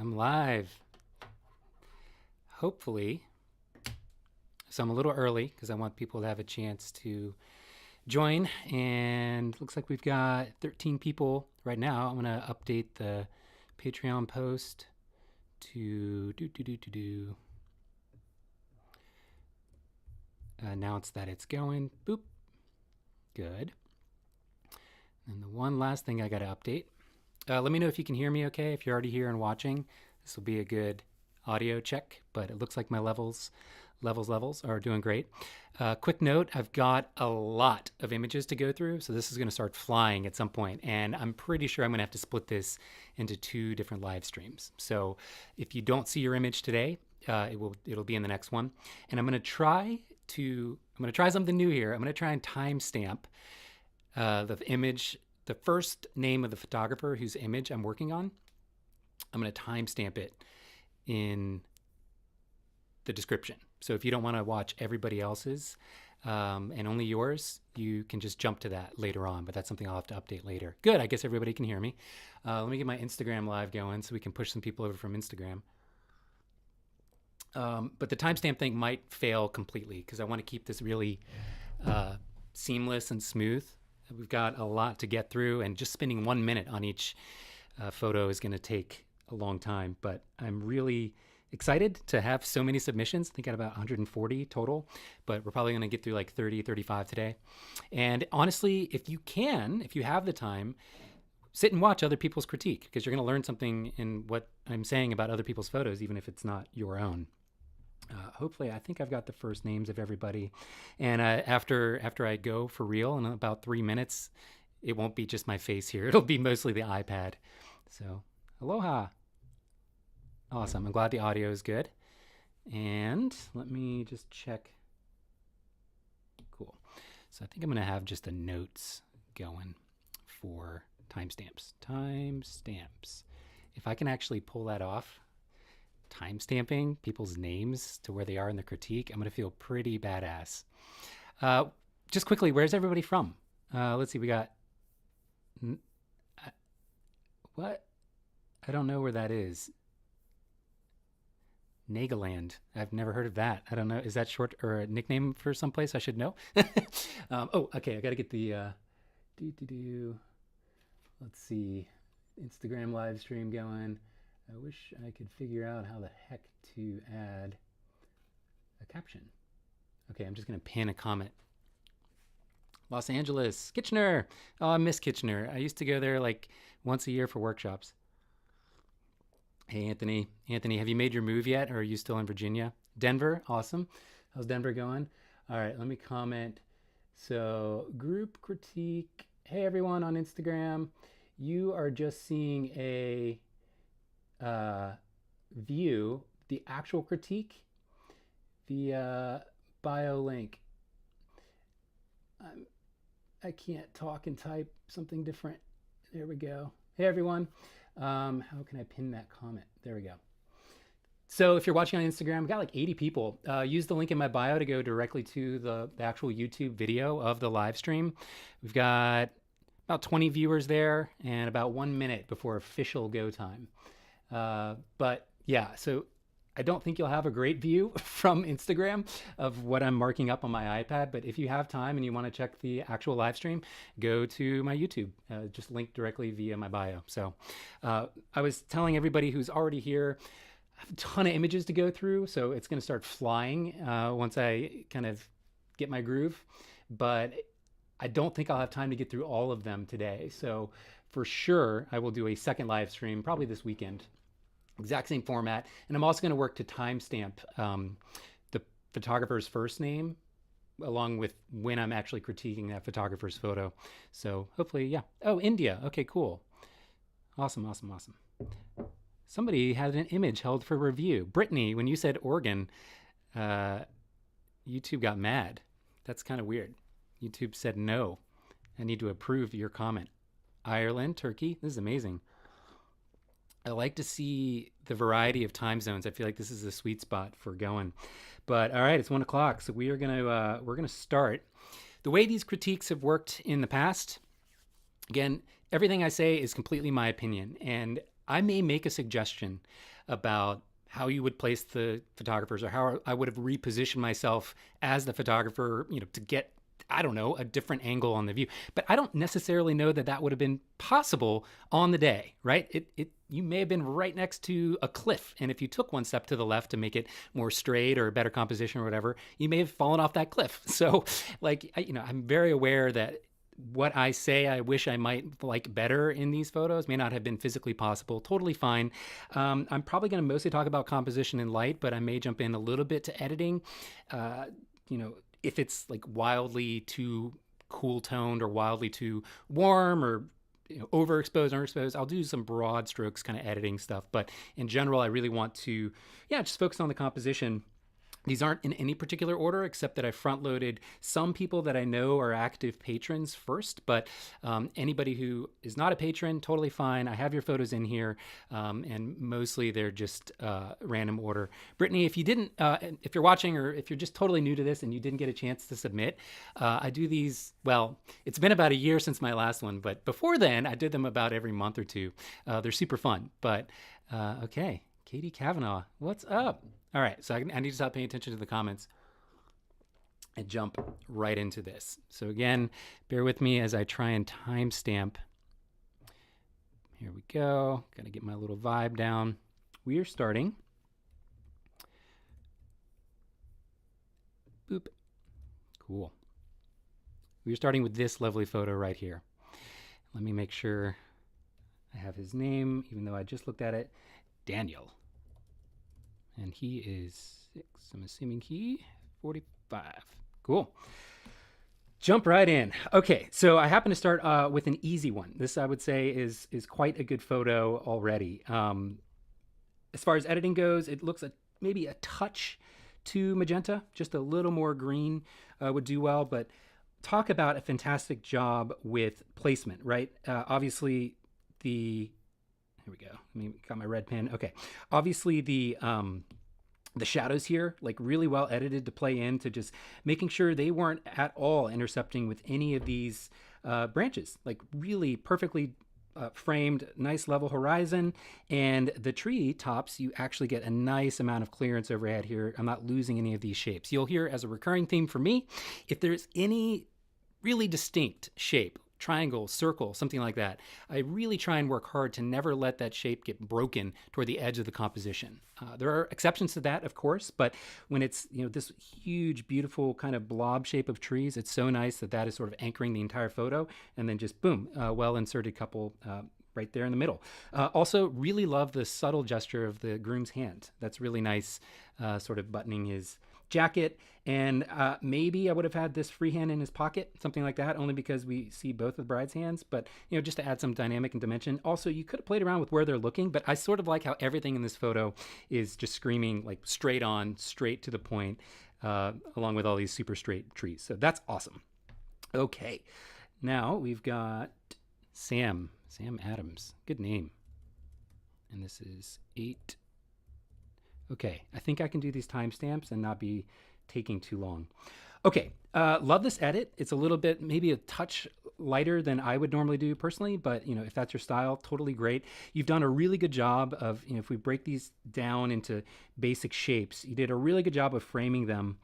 I'm live. Hopefully. So I'm a little early because I want people to have a chance to join. And looks like we've got 13 people right now. I'm going to update the Patreon post to announce that it's going. Boop. Good. And the one last thing I got to update. Let me know if you can hear me okay. If you're already here and watching, this will be a good audio check, but it looks like my levels are doing great. Quick note, I've got a lot of images to go through, so this is going to start flying at some point, and I'm pretty sure I'm going to have to split this into 2 different live streams. So if you don't see your image today, it'll be in the next one. And I'm going to try something new here. I'm going to try and timestamp the image, the first name of the photographer whose image I'm working on. I'm going to timestamp it in the description. So if you don't want to watch everybody else's and only yours, you can just jump to that later on, but that's something I'll have to update later. Good, I guess everybody can hear me. Let me get my Instagram live going so we can push some people over from Instagram. But the timestamp thing might fail completely because I want to keep this really seamless and smooth. We've got a lot to get through, and just spending 1 minute on each photo is going to take a long time, but I'm really excited to have so many submissions. I think I got about 140 total, but we're probably going to get through like 30, 35 today. And honestly, if you have the time, sit and watch other people's critique, because you're going to learn something in what I'm saying about other people's photos, even if it's not your own. Hopefully, I think I've got the first names of everybody. And after I go for real in about 3 minutes, it won't be just my face here. It'll be mostly the iPad. So, aloha. Awesome. I'm glad the audio is good. And let me just check. Cool. So I think I'm going to have just the notes going for timestamps. Timestamps. If I can actually pull that off, timestamping people's names to where they are in the critique, I'm going to feel pretty badass. Just quickly, where's everybody from? Let's see. We got... what? I don't know where that is. Nagaland. I've never heard of that. I don't know. Is that short or a nickname for someplace I should know? Oh, okay. I got to get the let's see, Instagram live stream going. I wish I could figure out how the heck to add a caption. Okay, I'm just going to pin a comment. Los Angeles, Kitchener. Oh, I miss Kitchener. I used to go there like once a year for workshops. Hey, Anthony. Anthony, have you made your move yet, or are you still in Virginia? Denver, awesome. How's Denver going? All right, let me comment. So, group critique. Hey, everyone on Instagram. You are just seeing a view, the actual critique, the bio link. I can't talk and type something different. There we go. Hey, everyone. How can I pin that comment? There we go. So if you're watching on Instagram, we got like 80 people. Use the link in my bio to go directly to the actual YouTube video of the live stream. We've got about 20 viewers there and about 1 minute before official go time. But yeah, so I don't think you'll have a great view from Instagram of what I'm marking up on my iPad, but if you have time and you want to check the actual live stream, go to my YouTube, just link directly via my bio. So I was telling everybody who's already here, I have a ton of images to go through, so it's going to start flying once I kind of get my groove, but I don't think I'll have time to get through all of them today. So for sure, I will do a second live stream, probably this weekend. Exact same format. And I'm also going to work to timestamp the photographer's first name along with when I'm actually critiquing that photographer's photo. So hopefully, yeah. Oh, India. Okay, cool. Awesome, awesome, awesome. Somebody had an image held for review. Brittany, when you said Oregon, YouTube got mad. That's kind of weird. YouTube said no. I need to approve your comment. Ireland, Turkey. This is amazing. I like to see the variety of time zones. I feel like this is a sweet spot for going. But all right, it's 1 o'clock, so we're gonna start. The way these critiques have worked in the past, again, everything I say is completely my opinion, and I may make a suggestion about how you would place the photographers, or how I would have repositioned myself as the photographer, to get, I don't know, a different angle on the view. But I don't necessarily know that that would have been possible on the day, right? You may have been right next to a cliff, and if you took one step to the left to make it more straight or a better composition or whatever, you may have fallen off that cliff. So, I'm very aware that what I say I wish I might like better in these photos may not have been physically possible. Totally fine. I'm probably going to mostly talk about composition and light, but I may jump in a little bit to editing. If it's like wildly too cool toned or wildly too warm, or overexposed, underexposed, I'll do some broad strokes kind of editing stuff. But in general, I really want to, just focus on the composition. These aren't in any particular order, except that I front-loaded some people that I know are active patrons first, but anybody who is not a patron, totally fine. I have your photos in here, and mostly they're just random order. Brittany, if you're watching, or if you're just totally new to this and you didn't get a chance to submit, I do these, well, it's been about a year since my last one, but before then, I did them about every month or two. They're super fun, but okay. Katie Kavanaugh, what's up? All right, so I need to stop paying attention to the comments and jump right into this. So again, bear with me as I try and timestamp. Here we go. Got to get my little vibe down. We are starting. Boop. Cool. We are starting with this lovely photo right here. Let me make sure I have his name, even though I just looked at it. Daniel. And he is 6. I'm assuming he 45. Cool. Jump right in. Okay, so I happen to start with an easy one. This, I would say, is quite a good photo already. As far as editing goes, it looks maybe a touch too magenta. Just a little more green would do well. But talk about a fantastic job with placement, right? Obviously, here we go. Got my red pen. Okay. Obviously, the shadows here, like really well edited to play into just making sure they weren't at all intercepting with any of these branches. Like really perfectly framed, nice level horizon. And the tree tops, you actually get a nice amount of clearance overhead here. I'm not losing any of these shapes. You'll hear as a recurring theme for me, if there's any really distinct shape, triangle, circle, something like that, I really try and work hard to never let that shape get broken toward the edge of the composition. There are exceptions to that, of course, but when it's this huge, beautiful kind of blob shape of trees, it's so nice that is sort of anchoring the entire photo, and then just boom, well inserted couple right there in the middle. Also, really love the subtle gesture of the groom's hand. That's really nice, sort of buttoning his jacket, and maybe I would have had this free hand in his pocket, something like that, only because we see both of the bride's hands, but just to add some dynamic and dimension. Also, you could have played around with where they're looking, but I sort of like how everything in this photo is just screaming like straight on, straight to the point, along with all these super straight trees. So that's awesome. Okay, now we've got Sam Adams, good name, and this is 8. Okay, I think I can do these timestamps and not be taking too long. Okay, love this edit. It's a little bit, maybe a touch lighter than I would normally do personally, but if that's your style, totally great. You've done a really good job of, if we break these down into basic shapes, you did a really good job of framing them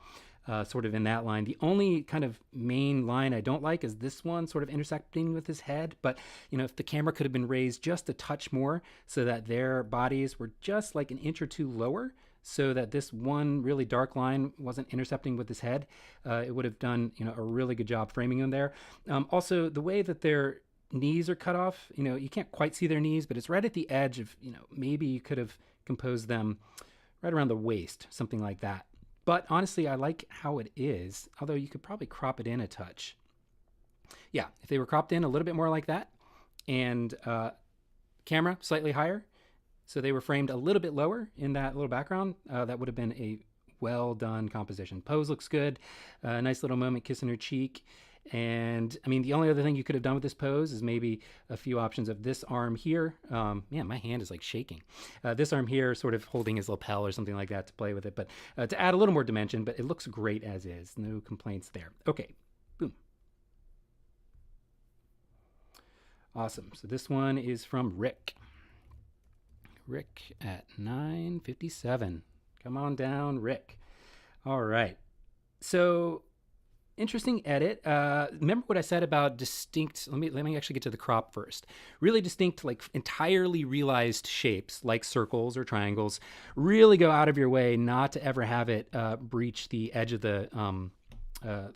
sort of in that line. The only kind of main line I don't like is this one sort of intersecting with his head, but if the camera could have been raised just a touch more so that their bodies were just like an inch or two lower, so that this one really dark line wasn't intercepting with his head, it would have done a really good job framing them there. Also, the way that their knees are cut off, you can't quite see their knees, but it's right at the edge of, maybe you could have composed them right around the waist, something like that. But honestly, I like how it is, although you could probably crop it in a touch. Yeah, if they were cropped in a little bit more like that, and camera slightly higher, so they were framed a little bit lower in that little background, that would have been a well done composition. Pose looks good, nice little moment kissing her cheek. And I mean, the only other thing you could have done with this pose is maybe a few options of this arm here. Man, my hand is like shaking. This arm here sort of holding his lapel or something like that to play with it, but to add a little more dimension, but it looks great as is. No complaints there. Okay, boom. Awesome. So this one is from Rick. Rick at 9:57. Come on down, Rick. All right. So interesting edit. Remember what I said about distinct, let me actually get to the crop first. Really distinct, like entirely realized shapes like circles or triangles. Really go out of your way not to ever have it breach the edge of the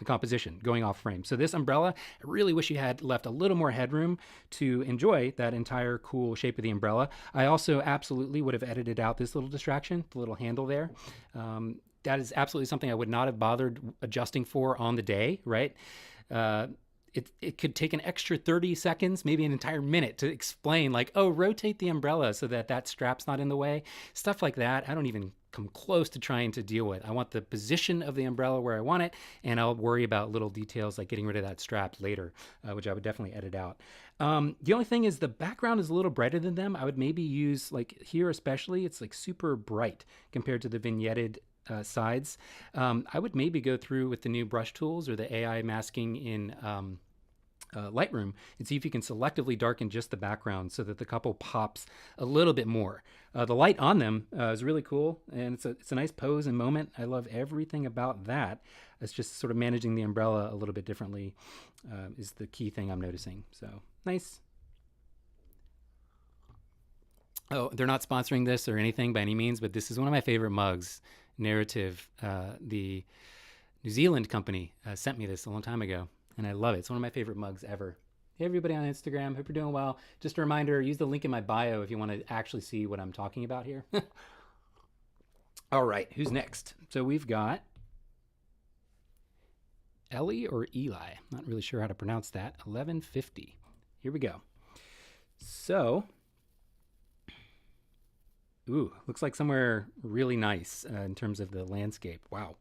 composition going off frame. So this umbrella, I really wish you had left a little more headroom to enjoy that entire cool shape of the umbrella. I also absolutely would have edited out this little distraction, the little handle there. That is absolutely something I would not have bothered adjusting for on the day, right? It could take an extra 30 seconds, maybe an entire minute to explain like, oh, rotate the umbrella so that that strap's not in the way. Stuff like that, I don't even come close to trying to deal with. I want the position of the umbrella where I want it, and I'll worry about little details like getting rid of that strap later, which I would definitely edit out. The only thing is the background is a little brighter than them. I would maybe use, like here especially, it's like super bright compared to the vignetted sides. I would maybe go through with the new brush tools or the AI masking in Lightroom and see if you can selectively darken just the background so that the couple pops a little bit more. The light on them is really cool, and it's a nice pose and moment. I love everything about that. It's just sort of managing the umbrella a little bit differently is the key thing I'm noticing. So nice. Oh, they're not sponsoring this or anything by any means, but this is one of my favorite mugs. Narrative, the New Zealand company sent me this a long time ago, and I love it. It's one of my favorite mugs ever. Hey, everybody on Instagram, hope you're doing well. Just a reminder, use the link in my bio if you want to actually see what I'm talking about here. All right, who's next? So we've got Ellie or Eli. Not really sure how to pronounce that. 1150. Here we go. So, ooh, looks like somewhere really nice in terms of the landscape. Wow.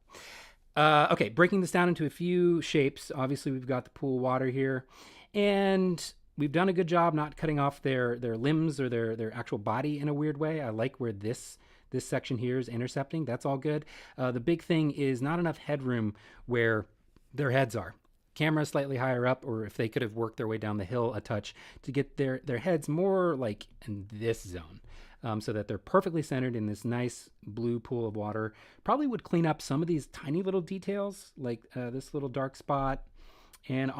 Okay, breaking this down into a few shapes. Obviously, we've got the pool water here, and we've done a good job not cutting off their limbs or their actual body in a weird way. I like where this section here is intercepting. That's all good. The big thing is not enough headroom where their heads are. Camera slightly higher up, or if they could have worked their way down the hill a touch to get their heads more like in this zone. So that they're perfectly centered in this nice blue pool of water. Probably would clean up some of these tiny little details, like this little dark spot. And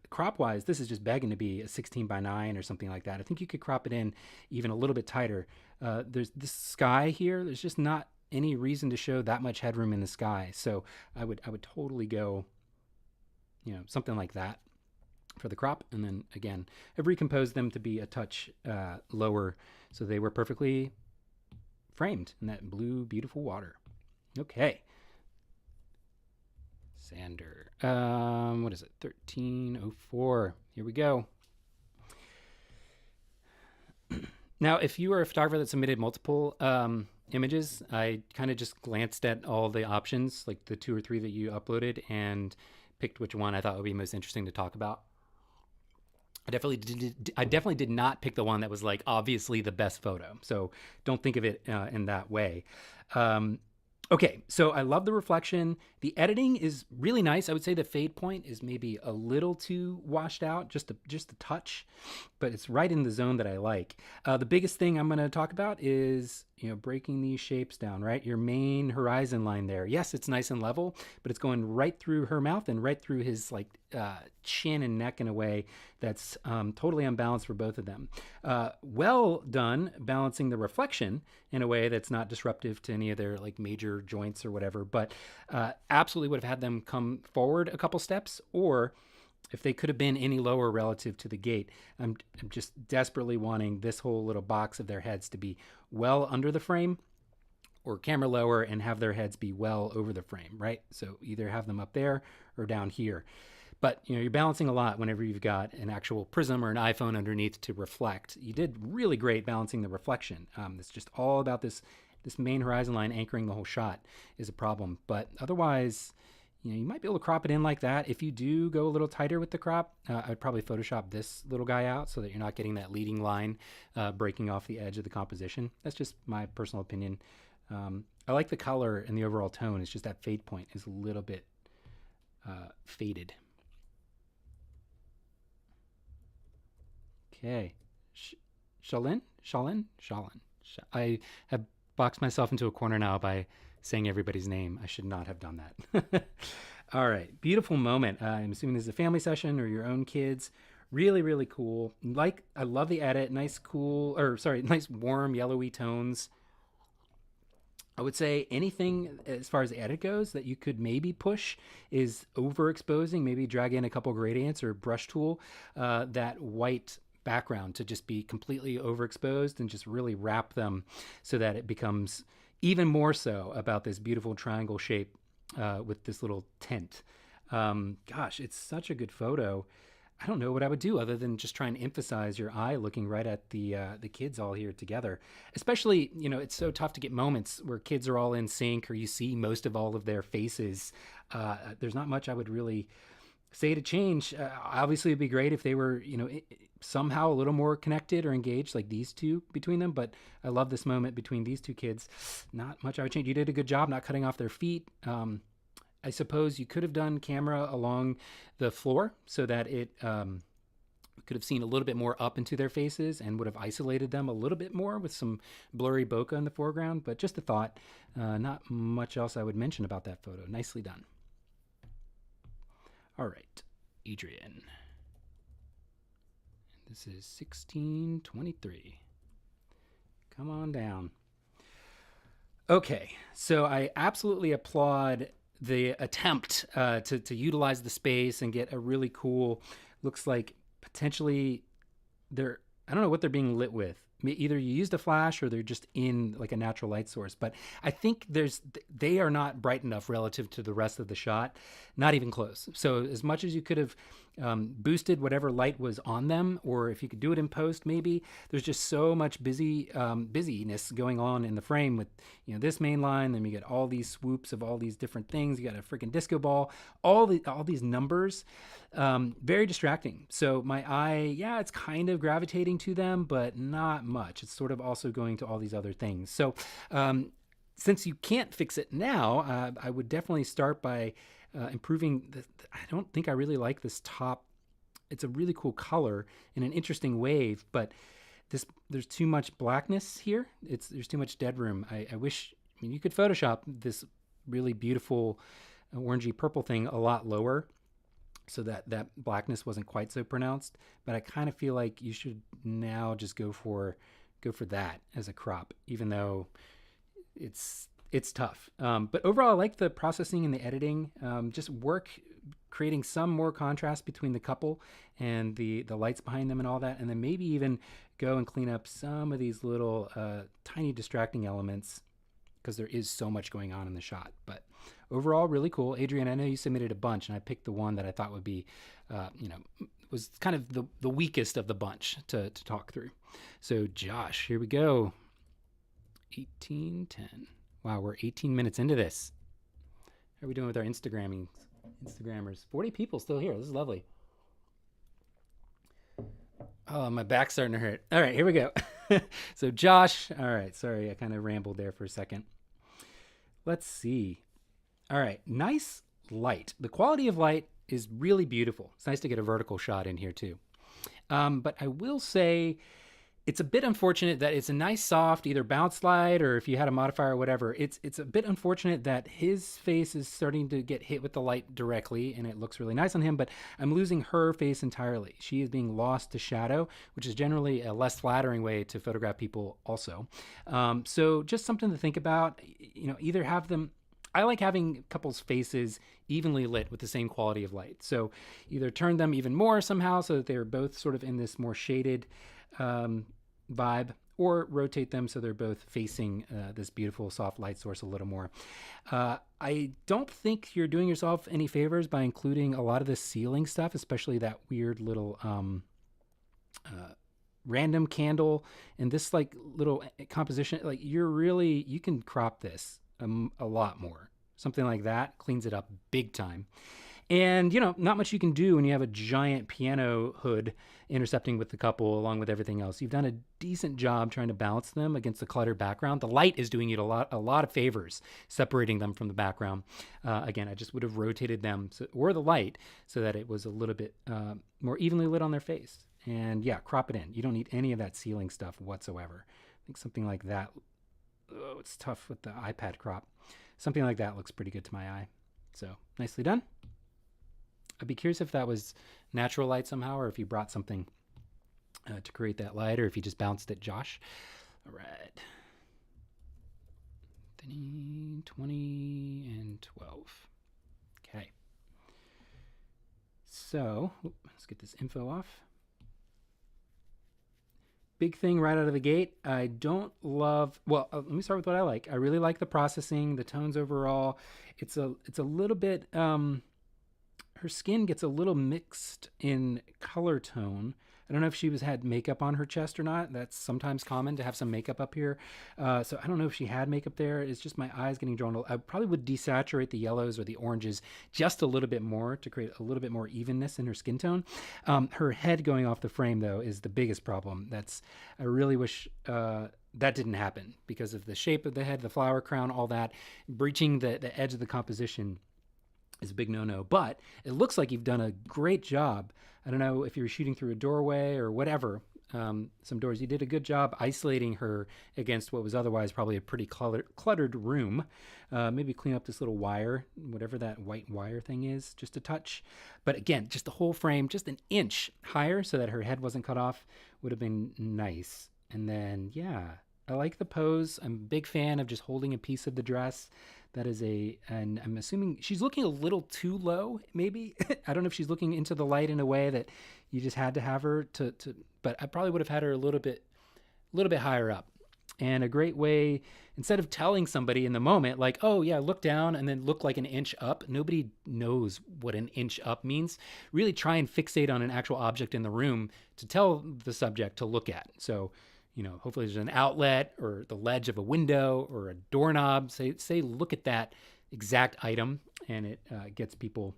crop-wise, this is just begging to be a 16:9 or something like that. I think you could crop it in even a little bit tighter. There's this sky here. There's just not any reason to show that much headroom in the sky. So I would totally go, something like that for the crop. And then again, I've recomposed them to be a touch lower so they were perfectly framed in that blue, beautiful water. Okay. Xander. What is it? 1304. Here we go. Now, if you are a photographer that submitted multiple images, I kind of just glanced at all the options, like the 2 or 3 that you uploaded, and picked which one I thought would be most interesting to talk about. I definitely did not pick the one that was like obviously the best photo. So don't think of it in that way. Okay, so I love the reflection. The editing is really nice. I would say the fade point is maybe a little too washed out, just a touch, but it's right in the zone that I like. The biggest thing I'm going to talk about is, breaking these shapes down, right? Your main horizon line there. Yes, it's nice and level, but it's going right through her mouth and right through his chin and neck in a way that's totally unbalanced for both of them. Well done balancing the reflection in a way that's not disruptive to any of their major joints or whatever, but absolutely would have had them come forward a couple steps, or if they could have been any lower relative to the gate. I'm just desperately wanting this whole little box of their heads to be well under the frame, or camera lower and have their heads be well over the frame, right? So either have them up there or down here. But you're balancing a lot whenever you've got an actual prism or an iPhone underneath to reflect. You did really great balancing the reflection. It's just all about this main horizon line anchoring the whole shot is a problem. But otherwise, you might be able to crop it in like that. If you do go a little tighter with the crop, I'd probably Photoshop this little guy out so that you're not getting that leading line breaking off the edge of the composition. That's just my personal opinion. I like the color and the overall tone. It's just that fade point is a little bit faded. Okay. Shalynn. I have boxed myself into a corner now by saying everybody's name. I should not have done that. All right, beautiful moment. I'm assuming this is a family session or your own kids. Really, really cool. I love the edit. Nice, nice warm yellowy tones. I would say anything as far as the edit goes that you could maybe push is overexposing, maybe drag in a couple gradients or brush tool, that white background to just be completely overexposed and just really wrap them so that it becomes even more so about this beautiful triangle shape with this little tint. Gosh, it's such a good photo. I don't know what I would do other than just try and emphasize your eye looking right at the kids all here together. Especially, it's so tough to get moments where kids are all in sync or you see most of all of their faces. There's not much I would really say to change. Obviously, it'd be great if they were, somehow a little more connected or engaged, like these two between them. But I love this moment between these two kids. Not much I would change. You did a good job not cutting off their feet. I suppose you could have done camera along the floor so that it could have seen a little bit more up into their faces and would have isolated them a little bit more with some blurry bokeh in the foreground. But just a thought, not much else I would mention about that photo. Nicely done. All right, Adrian. This is 1623. Come on down. Okay, so I absolutely applaud the attempt to utilize the space and get a really cool, looks like potentially I don't know what they're being lit with. Either you used a flash or they're just in like a natural light source. But I think they are not bright enough relative to the rest of the shot, not even close. So as much as you could have boosted whatever light was on them, or if you could do it in post, maybe there's just so much busyness going on in the frame with this main line. Then you get all these swoops of all these different things. You got a freaking disco ball, all these numbers, very distracting. So my eye, it's kind of gravitating to them, but not much. It's sort of also going to all these other things. So since you can't fix it now, I would definitely start by improving. I don't think I really like this top. It's a really cool color in an interesting wave, but there's too much blackness here. There's too much dead room. I wish, you could Photoshop this really beautiful orangey purple thing a lot lower so that blackness wasn't quite so pronounced. But I kind of feel like you should now just go for that as a crop, even though it's tough. But overall, I like the processing and the editing. Just work creating some more contrast between the couple and the lights behind them and all that. And then maybe even go and clean up some of these little tiny distracting elements because there is so much going on in the shot. But overall, really cool. Adrian, I know you submitted a bunch, and I picked the one that I thought would be, was kind of the weakest of the bunch to talk through. So Josh, here we go. 1810. Wow, we're 18 minutes into this. How are we doing with our Instagrammers? 40 people still here. This is lovely. Oh, my back's starting to hurt. All right, here we go. So Josh, all right, sorry, I kind of rambled there for a second. Let's see. All right, nice light. The quality of light is really beautiful. It's nice to get a vertical shot in here too. But I will say it's a bit unfortunate that it's a nice soft either bounce light or if you had a modifier or whatever, it's a bit unfortunate that his face is starting to get hit with the light directly and it looks really nice on him, but I'm losing her face entirely. She is being lost to shadow, which is generally a less flattering way to photograph people also. So just something to think about, either have them, I like having couples' faces evenly lit with the same quality of light. So either turn them even more somehow so that they're both sort of in this more shaded vibe, or rotate them so they're both facing this beautiful soft light source a little more. I don't think you're doing yourself any favors by including a lot of the ceiling stuff, especially that weird little random candle and this like little composition. Like you can crop this a lot more. Something like that cleans it up big time. And, not much you can do when you have a giant piano hood intercepting with the couple along with everything else. You've done a decent job trying to balance them against the cluttered background. The light is doing you a lot of favors, separating them from the background. Again, I just would have rotated them or the light so that it was a little bit more evenly lit on their face. And yeah, crop it in. You don't need any of that ceiling stuff whatsoever. think something like that. Oh, it's tough with the iPad crop. Something like that looks pretty good to my eye. So nicely done. I'd be curious if that was natural light somehow, or if you brought something to create that light, or if you just bounced it, Josh. All right. 20, and 12. Okay. So, let's get this info off. Big thing right out of the gate. I don't love, well, let me start with what I like. I really like the processing, the tones overall. It's a little bit, her skin gets a little mixed in color tone. I don't know if she had makeup on her chest or not. That's sometimes common to have some makeup up here. So I don't know if she had makeup there. It's just my eyes getting drawn. I probably would desaturate the yellows or the oranges just a little bit more to create a little bit more evenness in her skin tone. Her head going off the frame, though, is the biggest problem. I really wish that didn't happen because of the shape of the head, the flower crown, all that. Breaching the edge of the composition is a big no-no, but it looks like you've done a great job. I don't know if you were shooting through a doorway or whatever, some doors. You did a good job isolating her against what was otherwise probably a pretty cluttered room. Maybe clean up this little wire, whatever that white wire thing is, just a touch. But again, just the whole frame, just an inch higher so that her head wasn't cut off would have been nice. And then, yeah, I like the pose. I'm a big fan of just holding a piece of the dress. That is and I'm assuming she's looking a little too low, maybe. I don't know if she's looking into the light in a way that you just had to have her but I probably would have had her a little bit higher up. And a great way, instead of telling somebody in the moment, like, oh yeah, look down and then look like an inch up. Nobody knows what an inch up means. Really try and fixate on an actual object in the room to tell the subject to look at. So, hopefully there's an outlet or the ledge of a window or a doorknob. Say look at that exact item, and it gets people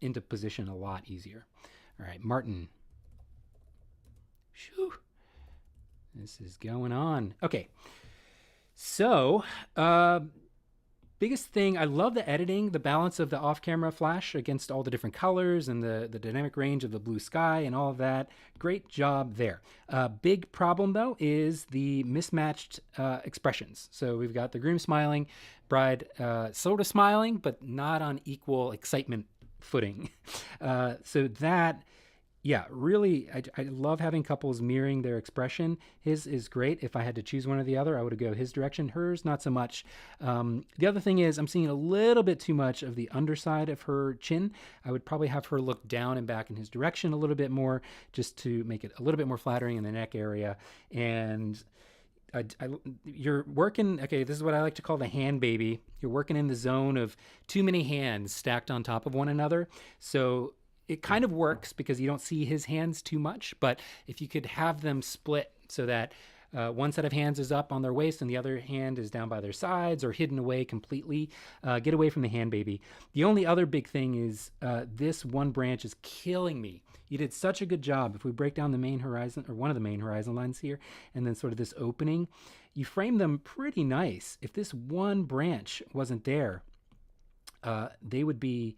into position a lot easier. All right, Martin. Shoo. This is going on. Okay. So, biggest thing, I love the editing, the balance of the off-camera flash against all the different colors and the dynamic range of the blue sky and all of that. Great job there. Big problem, though, is the mismatched expressions. So we've got the groom smiling, bride sort of smiling, but not on equal excitement footing. So that... Yeah, really, I love having couples mirroring their expression. His is great. If I had to choose one or the other, I would go his direction. Hers, not so much. The other thing is I'm seeing a little bit too much of the underside of her chin. I would probably have her look down and back in his direction a little bit more just to make it a little bit more flattering in the neck area. And you're working, okay, this is what I like to call the hand baby. You're working in the zone of too many hands stacked on top of one another. So it kind of works because you don't see his hands too much, but if you could have them split so that one set of hands is up on their waist and the other hand is down by their sides or hidden away completely, get away from the hand baby. The only other big thing is this one branch is killing me. You did such a good job. If we break down the main horizon, or one of the main horizon lines here, and then sort of this opening, you frame them pretty nice. If this one branch wasn't there, they would be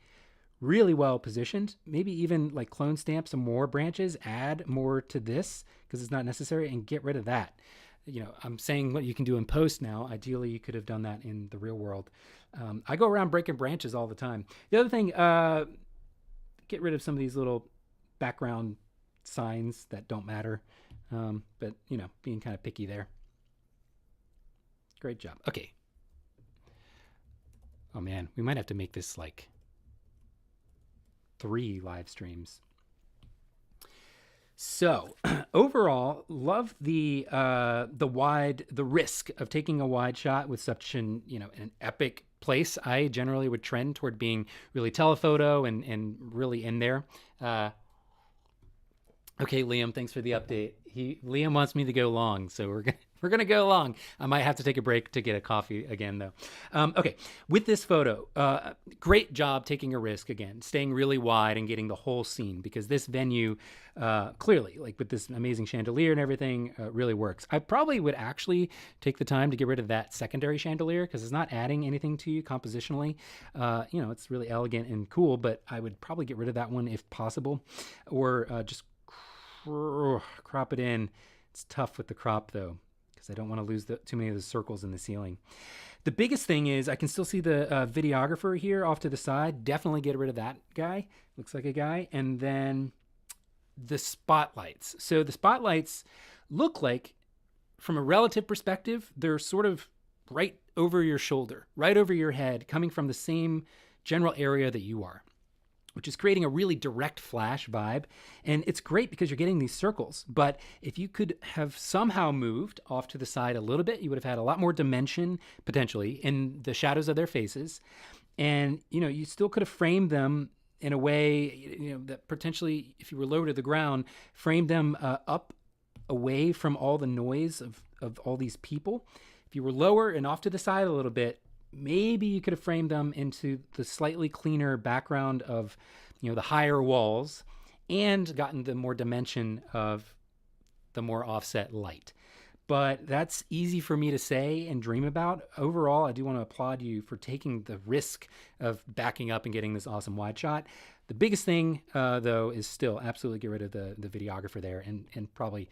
really well positioned. Maybe even like clone stamp some more branches, add more to this because it's not necessary, and get rid of that. I'm saying what you can do in post now. Ideally, you could have done that in the real world. I go around breaking branches all the time. The other thing, get rid of some of these little background signs that don't matter. But, being kind of picky there. Great job. Okay. Oh man, we might have to make this like 3 live streams. So overall, love the risk of taking a wide shot with such an epic place. I generally would trend toward being really telephoto and really in there. Okay, Liam, thanks for the update. Liam wants me to go long, so we're gonna go long. I might have to take a break to get a coffee again, though. Okay, with this photo, great job taking a risk again, staying really wide and getting the whole scene, because this venue, clearly, like with this amazing chandelier and everything, really works. I probably would actually take the time to get rid of that secondary chandelier because it's not adding anything to you compositionally. It's really elegant and cool, but I would probably get rid of that one if possible, or just crop it in It's tough with the crop though, because I don't want to lose too many of the circles in the ceiling. The biggest thing is I can still see the videographer here off to the side. Definitely get rid of that guy. Looks like a guy. And then the spotlights. So the spotlights look like, from a relative perspective, they're sort of right over your shoulder, right over your head, coming from the same general area that you are, which is creating a really direct flash vibe. And it's great because you're getting these circles. But if you could have somehow moved off to the side a little bit, you would have had a lot more dimension potentially in the shadows of their faces. And, you still could have framed them in a way, that potentially, if you were lower to the ground, framed them up away from all the noise of all these people. If you were lower and off to the side a little bit, maybe you could have framed them into the slightly cleaner background of, the higher walls, and gotten the more dimension of the more offset light. But that's easy for me to say and dream about. Overall, I do want to applaud you for taking the risk of backing up and getting this awesome wide shot. The biggest thing, though, is still absolutely get rid of the videographer there, and probably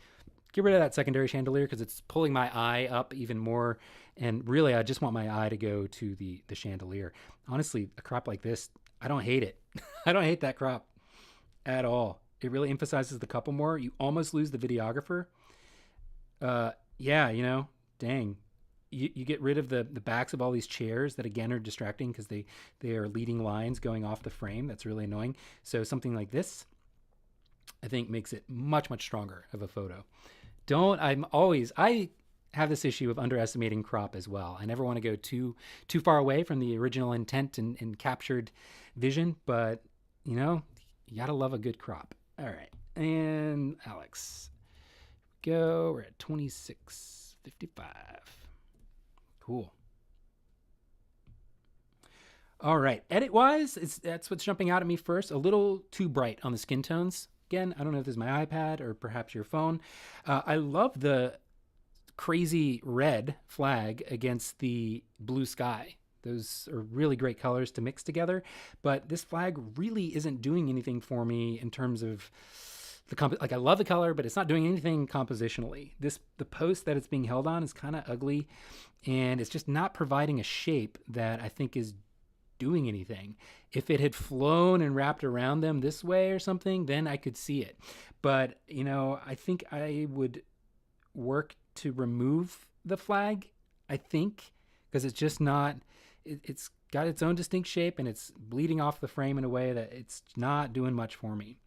get rid of that secondary chandelier, because it's pulling my eye up even more. And really, I just want my eye to go to the chandelier. Honestly, a crop like this, I don't hate it. I don't hate that crop at all. It really emphasizes the couple more. You almost lose the videographer. Yeah, dang. You get rid of the backs of all these chairs that, again, are distracting because they are leading lines going off the frame. That's really annoying. So something like this, I think, makes it much, much stronger of a photo. I have this issue of underestimating crop as well. I never want to go too far away from the original intent and captured vision, but you gotta love a good crop. All right, and Alex, go. We're at 26:55. Cool. All right, edit wise, that's what's jumping out at me first. A little too bright on the skin tones. Again, I don't know if this is my iPad or perhaps your phone. I love the crazy red flag against the blue sky. Those are really great colors to mix together, but this flag really isn't doing anything for me in terms of I love the color, but it's not doing anything compositionally. The post that it's being held on is kind of ugly, and it's just not providing a shape that I think is doing anything. If it had flown and wrapped around them this way or something, then I could see it. But, I think I would work to remove the flag, I think, because it's just not, it's got its own distinct shape, and it's bleeding off the frame in a way that it's not doing much for me.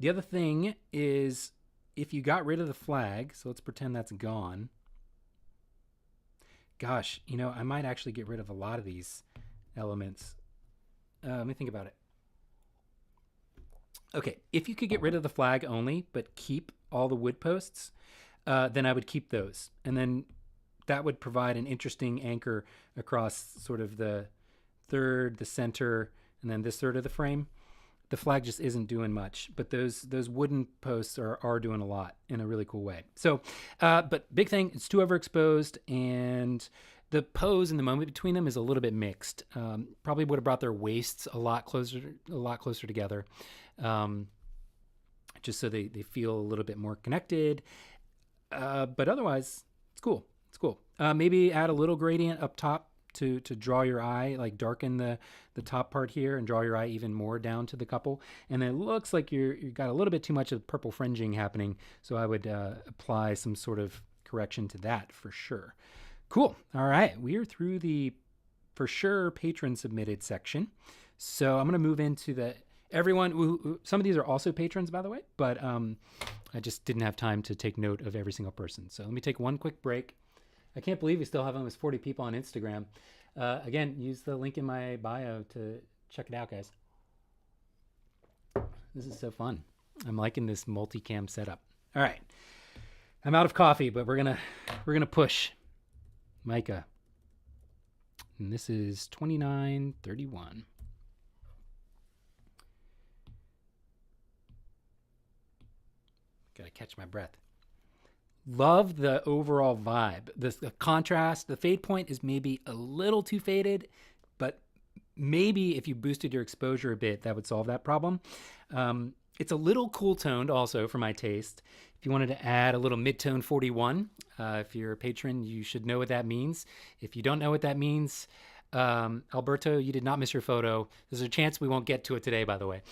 The other thing is, if you got rid of the flag, so let's pretend that's gone. Gosh, I might actually get rid of a lot of these elements. Let me think about it. Okay, if you could get rid of the flag only, but keep all the wood posts, then I would keep those. And then that would provide an interesting anchor across sort of the third, the center, and then this third of the frame. The flag just isn't doing much, but those wooden posts are doing a lot in a really cool way. So, but big thing, it's too overexposed, and the pose and the moment between them is a little bit mixed. Probably would have brought their waists a lot closer together, just so they feel a little bit more connected. But otherwise, it's cool. It's cool. Maybe add a little gradient up top to draw your eye, like darken the top part here and draw your eye even more down to the couple. And then it looks like you got a little bit too much of purple fringing happening, so I would apply some sort of correction to that for sure. Cool. All right, we are through the for sure patron submitted section. So I'm going to move into everyone. Some of these are also patrons, by the way, but I just didn't have time to take note of every single person. So let me take one quick break. I can't believe we still have almost 40 people on Instagram. Again, use the link in my bio to check it out, guys. This is so fun. I'm liking this multicam setup. All right. I'm out of coffee, but we're gonna push Micah. And this is 29:31. Gotta catch my breath. Love the overall vibe. The contrast, the fade point is maybe a little too faded, but maybe if you boosted your exposure a bit, that would solve that problem. It's a little cool toned also for my taste. If you wanted to add a little mid-tone 41, if you're a patron, you should know what that means. If you don't know what that means, Alberto, you did not miss your photo. There's a chance we won't get to it today, by the way.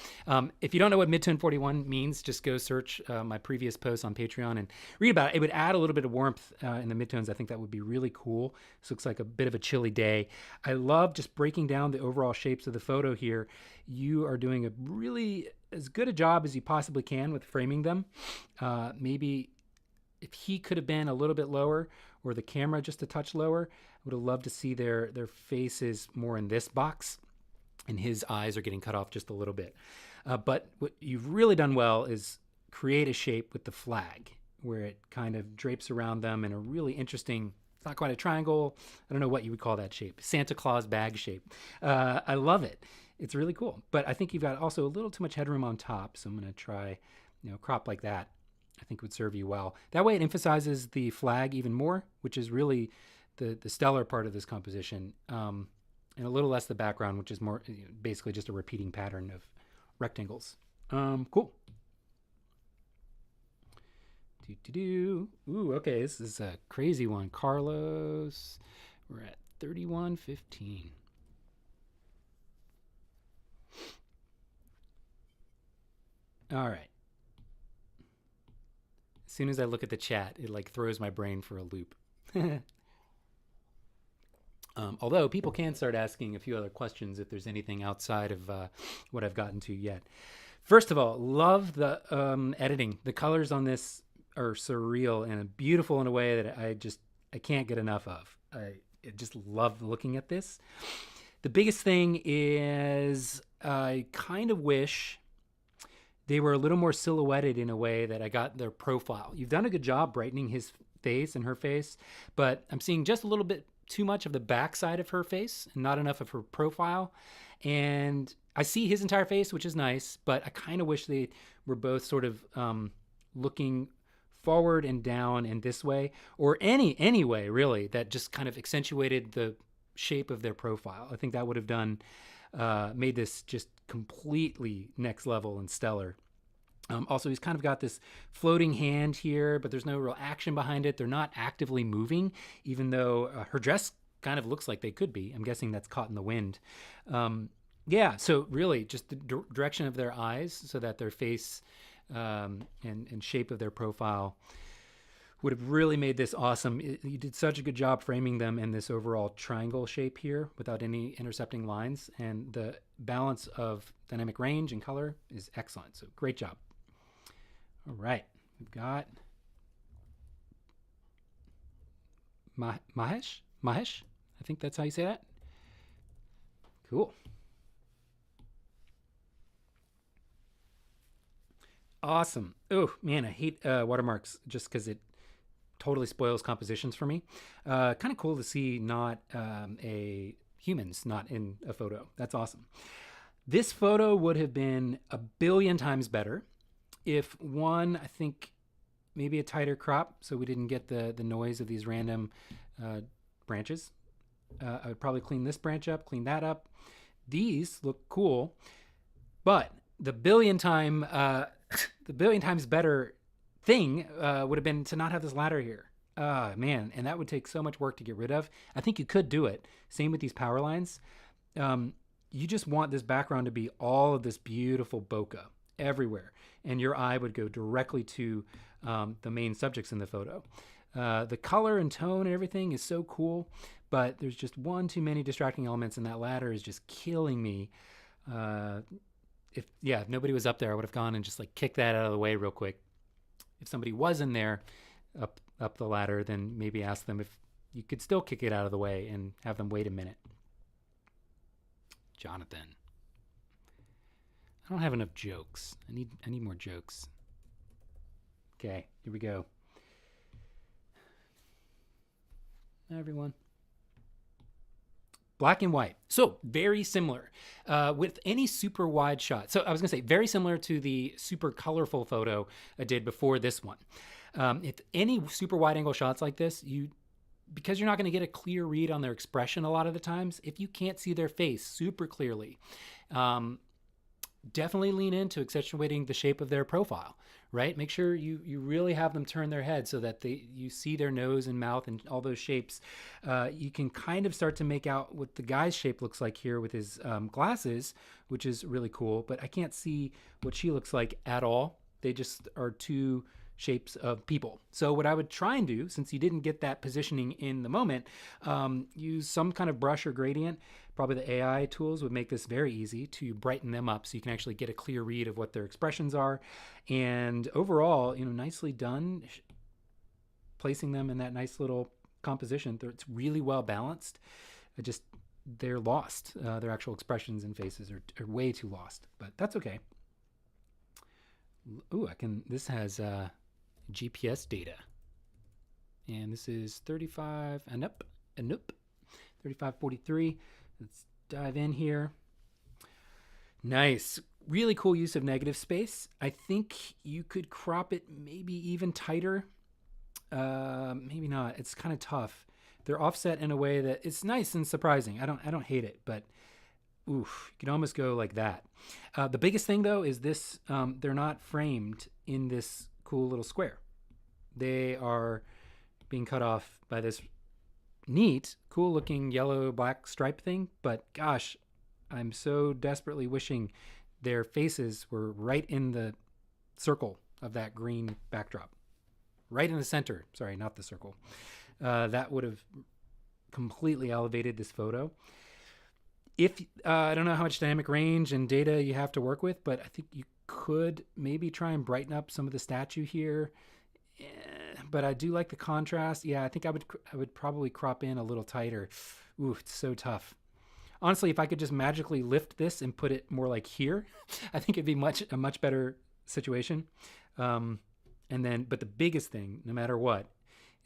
If you don't know what mid-tone 41 means, just go search my previous posts on Patreon and read about it. It would add a little bit of warmth in the midtones. I think that would be really cool. This looks like a bit of a chilly day. I love just breaking down the overall shapes of the photo here. You are doing a really as good a job as you possibly can with framing them. Maybe if he could have been a little bit lower or the camera just a touch lower, I would have loved to see their faces more in this box, and his eyes are getting cut off just a little bit. But what you've really done well is create a shape with the flag where it kind of drapes around them in a really interesting, it's not quite a triangle, I don't know what you would call that shape, Santa Claus bag shape. I love it. It's really cool. But I think you've got also a little too much headroom on top, so I'm going to try, crop like that. I think would serve you well. That way it emphasizes the flag even more, which is really the stellar part of this composition, and a little less the background, which is more basically just a repeating pattern of rectangles. Cool. Ooh, okay, this is a crazy one. Carlos, we're at 31:15. All right. As soon as I look at the chat, it like throws my brain for a loop. Although people can start asking a few other questions if there's anything outside of what I've gotten to yet. First of all, love the editing. The colors on this are surreal and beautiful in a way that I can't get enough of. I just love looking at this. The biggest thing is I kind of wish they were a little more silhouetted in a way that I got their profile. You've done a good job brightening his face and her face, but I'm seeing just a little bit too much of the backside of her face and not enough of her profile. And I see his entire face, which is nice, but I kind of wish they were both sort of looking forward and down in this way, or any way really that just kind of accentuated the shape of their profile. I think that would have done made this just completely next level and stellar. Also, he's kind of got this floating hand here, but there's no real action behind it. They're not actively moving, even though her dress kind of looks like they could be. I'm guessing that's caught in the wind. Yeah, so really just the direction of their eyes so that their face and shape of their profile would have really made this awesome. You did such a good job framing them in this overall triangle shape here without any intercepting lines. And the balance of dynamic range and color is excellent. So great job. All right, we've got Mahesh? I think that's how you say that. Cool. Awesome. Oh, man, I hate watermarks just because it totally spoils compositions for me. Kind of cool to see not humans not in a photo. That's awesome. This photo would have been a billion times better if one, I think maybe a tighter crop so we didn't get the noise of these random branches. I would probably clean this branch up, clean that up. These look cool, but the billion times better thing would have been to not have this ladder here. Man, and that would take so much work to get rid of. I think you could do it. Same with these power lines. You just want this background to be all of this beautiful bokeh everywhere, and your eye would go directly to the main subjects in the photo. The color and tone and everything is so cool, but there's just one too many distracting elements, and that ladder is just killing me. If nobody was up there, I would have gone and just like kicked that out of the way real quick. If somebody was in there up the ladder, then maybe ask them if you could still kick it out of the way and have them wait a minute. Jonathan. I don't have enough jokes. I need more jokes. Okay, here we go. Hi, everyone. Black and white. So very similar with any super wide shot. So I was gonna say very similar to the super colorful photo I did before this one. If any super wide angle shots like this, because you're not gonna get a clear read on their expression a lot of the times, if you can't see their face super clearly, definitely lean into accentuating the shape of their profile, right? Make sure you really have them turn their head so that you see their nose and mouth and all those shapes. You can kind of start to make out what the guy's shape looks like here with his glasses, which is really cool, but I can't see what she looks like at all. They just are two shapes of people. So what I would try and do, since you didn't get that positioning in the moment, use some kind of brush or gradient. Probably the AI tools would make this very easy to brighten them up so you can actually get a clear read of what their expressions are. And overall, nicely done, placing them in that nice little composition. It's really well balanced. They're lost. Their actual expressions and faces are way too lost, but that's okay. Ooh, this has GPS data. And this is 35 Anup, 3543. Let's dive in here. Nice. Really cool use of negative space. I think you could crop it maybe even tighter. Maybe not. It's kind of tough. They're offset in a way that it's nice and surprising. I don't hate it, but oof, you can almost go like that. The biggest thing though is this, they're not framed in this cool little square. They are being cut off by this neat, cool looking yellow black stripe thing. But gosh, I'm so desperately wishing their faces were right in the circle of that green backdrop. Right in the center. Sorry, not the circle. That would have completely elevated this photo. I don't know how much dynamic range and data you have to work with, but I think you could maybe try and brighten up some of the statue here. But I do like the contrast. Yeah, I think I would probably crop in a little tighter. Ooh, it's so tough. Honestly, if I could just magically lift this and put it more like here, I think it'd be a much better situation. But the biggest thing, no matter what,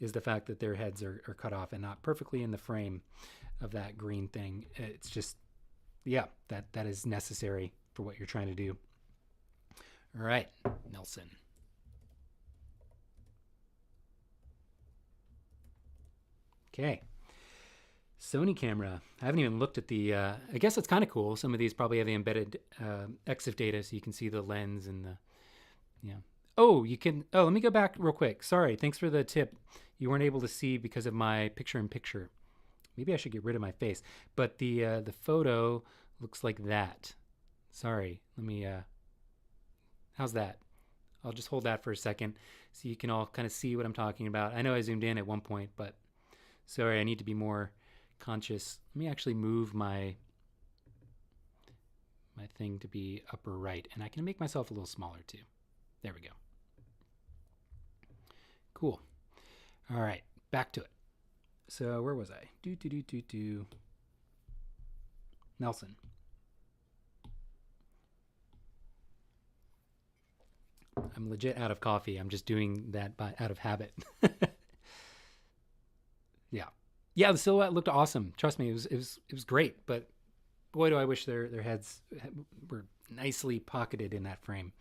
is the fact that their heads are cut off and not perfectly in the frame of that green thing. It's just, yeah, that is necessary for what you're trying to do. All right, Nelson. Okay. Sony camera. I haven't even looked at the, I guess it's kind of cool. Some of these probably have the embedded EXIF data so you can see the lens and the, yeah. Oh, let me go back real quick. Sorry. Thanks for the tip. You weren't able to see because of my picture-in-picture. Maybe I should get rid of my face. But the photo looks like that. Sorry. Let me, how's that? I'll just hold that for a second so you can all kind of see what I'm talking about. I know I zoomed in at one point, but sorry, I need to be more conscious. Let me actually move my thing to be upper right, and I can make myself a little smaller too. There we go. Cool. All right, back to it. So where was I? Nelson. I'm legit out of coffee. I'm just doing that out of habit. Yeah, the silhouette looked awesome. Trust me, it was great. But boy, do I wish their heads were nicely pocketed in that frame.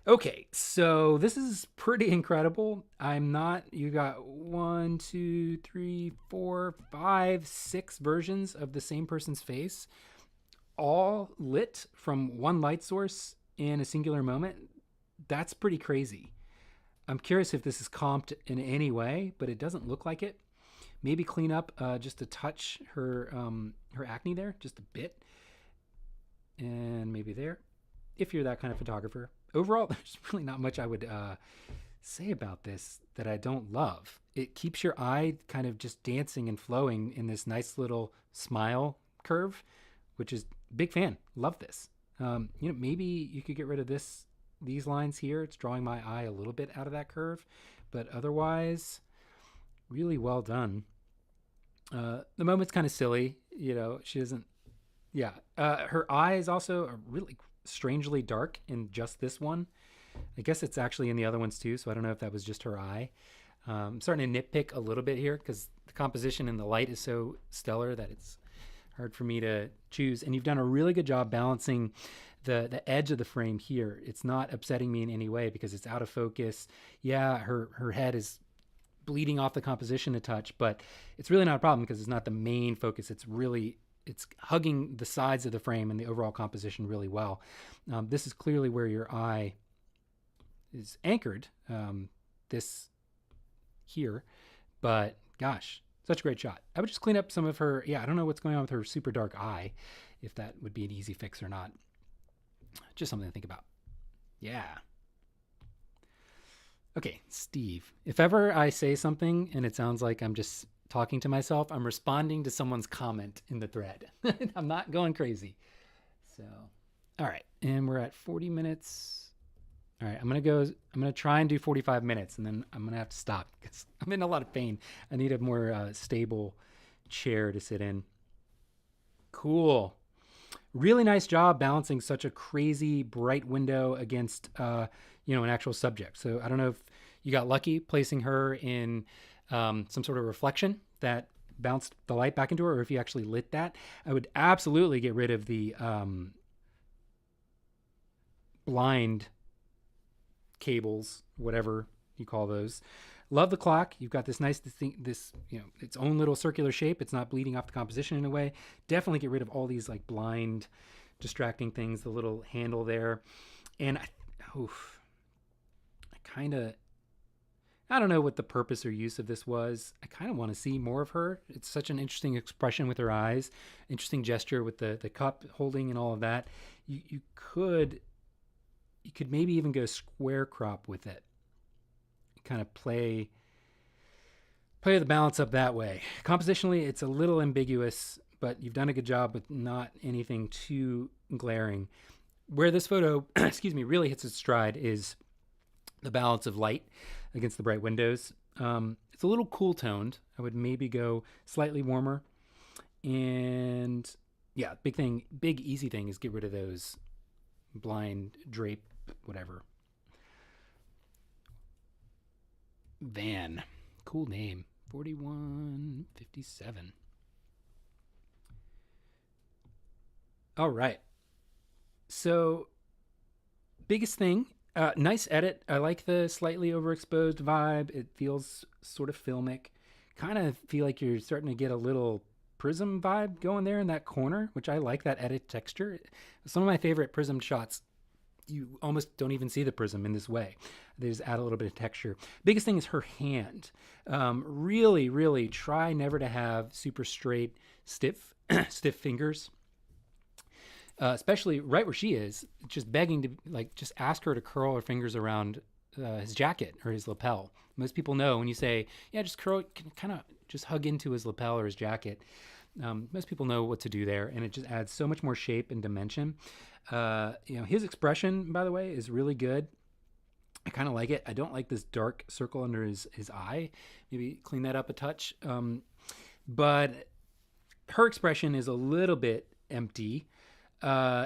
Okay, so this is pretty incredible. You got 1, 2, 3, 4, 5, 6 versions of the same person's face, all lit from one light source in a singular moment. That's pretty crazy. I'm curious if this is comped in any way, but it doesn't look like it. Maybe clean up just a touch her acne there, just a bit. And maybe there, if you're that kind of photographer. Overall, there's really not much I would say about this that I don't love. It keeps your eye kind of just dancing and flowing in this nice little smile curve, which is big fan. Love this. Maybe you could get rid of these lines here. It's drawing my eye a little bit out of that curve, but otherwise, really well done. The moment's kind of silly. She doesn't, yeah. Her eyes also are really strangely dark in just this one. I guess it's actually in the other ones too, so I don't know if that was just her eye. I'm starting to nitpick a little bit here because the composition and the light is so stellar that it's hard for me to choose. And you've done a really good job balancing the edge of the frame here. It's not upsetting me in any way because it's out of focus. Yeah, her head is bleeding off the composition a touch, but it's really not a problem because it's not the main focus. It's it's hugging the sides of the frame and the overall composition really well. This is clearly where your eye is anchored, this here, but gosh, such a great shot. I would just clean up some of her, I don't know what's going on with her super dark eye, if that would be an easy fix or not. Just something to think about. Yeah. Okay, Steve, if ever I say something and it sounds like I'm just talking to myself, I'm responding to someone's comment in the thread. I'm not going crazy. So, all right. And we're at 40 minutes. All right. I'm going to try and do 45 minutes and then I'm going to have to stop because I'm in a lot of pain. I need a more stable chair to sit in. Cool. Really nice job balancing such a crazy bright window against, an actual subject. So I don't know if you got lucky placing her in some sort of reflection that bounced the light back into her, or if you actually lit that. I would absolutely get rid of the blind cables, whatever you call those. Love the clock. You've got this nice its own little circular shape. It's not bleeding off the composition in a way. Definitely get rid of all these like blind distracting things, the little handle there. And I don't know what the purpose or use of this was. I kind of want to see more of her. It's such an interesting expression with her eyes, interesting gesture with the cup holding and all of that. You could maybe even go square crop with it. Kind of play the balance up that way. Compositionally, it's a little ambiguous, but you've done a good job with not anything too glaring. Where this photo, really hits its stride is the balance of light against the bright windows. It's a little cool toned. I would maybe go slightly warmer. And yeah, big easy thing is get rid of those blind drape, whatever. Van, cool name. 4157. All right. So biggest thing, nice edit. I like the slightly overexposed vibe. It feels sort of filmic. Kind of feel like you're starting to get a little prism vibe going there in that corner, which I like that edit texture. Some of my favorite prism shots, you almost don't even see the prism in this way. They just add a little bit of texture. Biggest thing is her hand. Really, really try never to have super straight, stiff fingers. Especially right where she is, just begging to just ask her to curl her fingers around his jacket or his lapel. Most people know when you say, just curl, kind of just hug into his lapel or his jacket. Most people know what to do there, and it just adds so much more shape and dimension. His expression, by the way, is really good. I kind of like it. I don't like this dark circle under his eye. Maybe clean that up a touch. But her expression is a little bit empty.